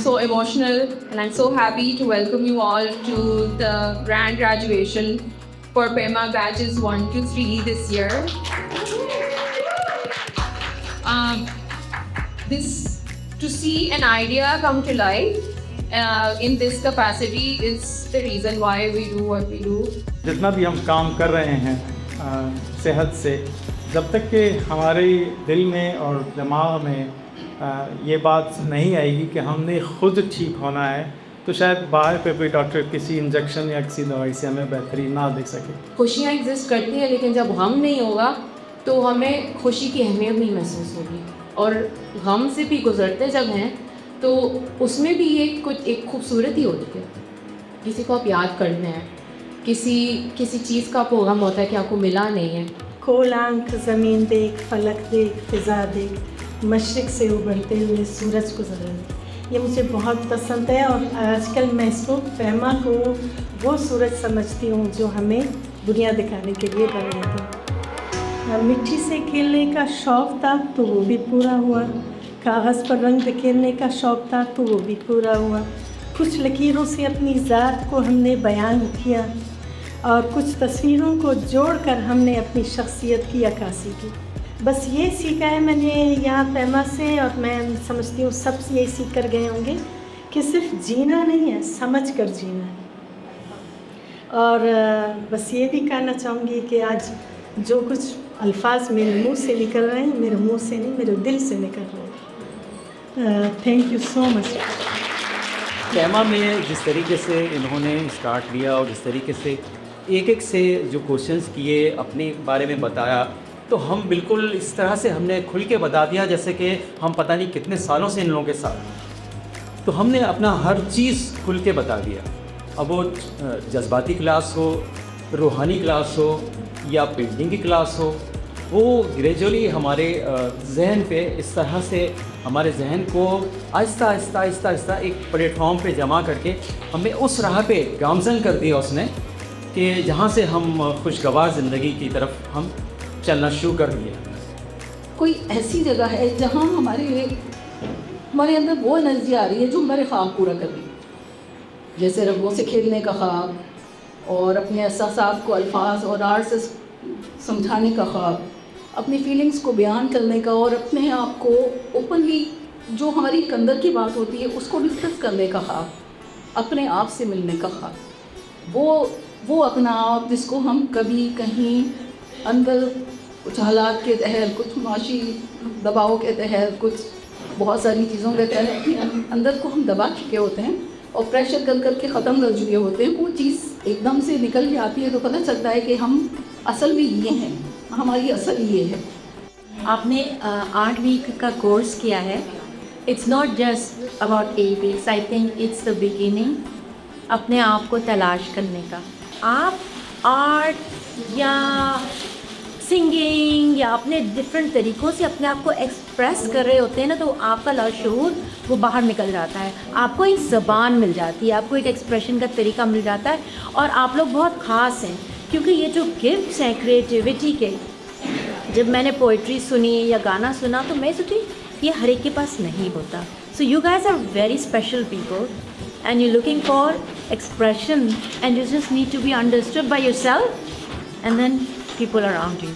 so emotional and I'm so happy to welcome you all to the grand graduation for PEMA batches 1 to 3 this year. This to see an idea come to life in this capacity is the reason why we do what we do. जितना भी हम काम कर रहे हैं सेहत से, जब तक कि हमारे दिल में और दिमाग में ये बात नहीं आएगी कि हमने ख़ुद ठीक होना है, तो शायद बाहर पे भी डॉक्टर किसी इंजेक्शन या किसी दवाई से हमें बेहतरी ना दे सके। खुशियाँ एग्जिस्ट करती हैं, लेकिन जब गम नहीं होगा तो हमें खुशी की अहमियत नहीं महसूस होगी। और गम से भी गुजरते जब हैं तो उसमें भी ये कुछ एक खूबसूरती होती है। किसी को आप याद करते हैं, किसी चीज़ का आपको गम होता है कि आपको मिला नहीं है। खोल आँख, ज़मीन देख, फलक देख, फ़िज़ा देख, मशरिक़ से उभरते हुए सूरज को ज़रा देख। ये मुझे बहुत पसंद है और आजकल मैं इसको PEMA को वो सूरज समझती हूँ जो हमें दुनिया दिखाने के लिए बनाई थी। मिट्टी से खेलने का शौक़ था तो वो भी पूरा हुआ, कागज़ पर रंग बिखेरने का शौक़ था तो वो भी पूरा हुआ, कुछ लकीरों से अपनी ज़ात को हमने बयान किया और कुछ तस्वीरों को जोड़कर हमने अपनी शख्सियत की अक्कासी की। बस ये सीखा है मैंने यहाँ PEMA से, और मैं समझती हूँ सब यही सीख कर गए होंगे कि सिर्फ जीना नहीं है, समझ कर जीना है। और बस ये भी कहना चाहूँगी कि आज जो कुछ अल्फाज मेरे मुंह से निकल रहे हैं, मेरे मुंह से नहीं, मेरे दिल से निकल रहे हैं। Thank you so much. PEMA में जिस तरीके से इन्होंने स्टार्ट किया और जिस तरीके से एक से जो क्वेश्चंस किए, अपने बारे में बताया, तो हम बिल्कुल इस तरह से हमने खुल के बता दिया जैसे कि हम पता नहीं कितने सालों से इन लोगों के साथ। तो हमने अपना हर चीज़ खुल के बता दिया। अब वो जज्बाती क्लास हो, रूहानी क्लास हो या पेंटिंग की क्लास हो, वो ग्रेजुअली हमारे जहन पे इस तरह से हमारे जहन को आहिस्ता एक प्लेटफॉर्म पे जमा करके हमें उस राह पे गामज़न कर दिया उसने कि जहाँ से हम खुशगवार ज़िंदगी की तरफ हम चलना शुरू कर दिए। कोई ऐसी जगह है जहाँ हमारे अंदर वो एनर्जी आ रही है जो हमारे ख्वाब पूरा कर रही है, जैसे रंगों से खेलने का ख्वाब और अपने एहसासात को अल्फाज और आर्ट से समझाने का ख्वाब, अपनी फीलिंग्स को बयान करने का और अपने आप को ओपनली जो हमारी अंदर की बात होती है उसको डिस्कस करने का ख्वाब, अपने आप से मिलने का ख्वाब, वो अपना आप जिसको हम कभी कहीं अंदर कुछ हालात के तहत, कुछ माशी दबाव के तहत, कुछ बहुत सारी चीज़ों के तहत अपने अंदर को हम दबा चुके होते हैं और प्रेशर कर के ख़त्म कर चुके होते हैं। वो चीज़ एकदम से निकल के आती है तो पता चलता है कि हम असल में ये हैं, हमारी असल ये है। आपने 8 वीक का कोर्स किया है। It's not just about 8 weeks, I think it's the beginning अपने आप को तलाश करने का। आप आर्ट या सिंगिंग या अपने डिफरेंट तरीक़ों से अपने आप को एक्सप्रेस कर रहे होते हैं ना, तो आपका लाशूर वो बाहर निकल जाता है, आपको एक ज़बान मिल जाती है, आपको एक एक्सप्रेशन का तरीका मिल जाता है। और आप लोग बहुत ख़ास हैं क्योंकि ये जो गिफ्ट्स हैं क्रिएटिविटी के, जब मैंने पोइट्री सुनी या गाना सुना तो मैं सोची ये हर एक के पास नहीं होता। So you guys are very special people and you're looking for expression and you just need to be understood by yourself and then people around you.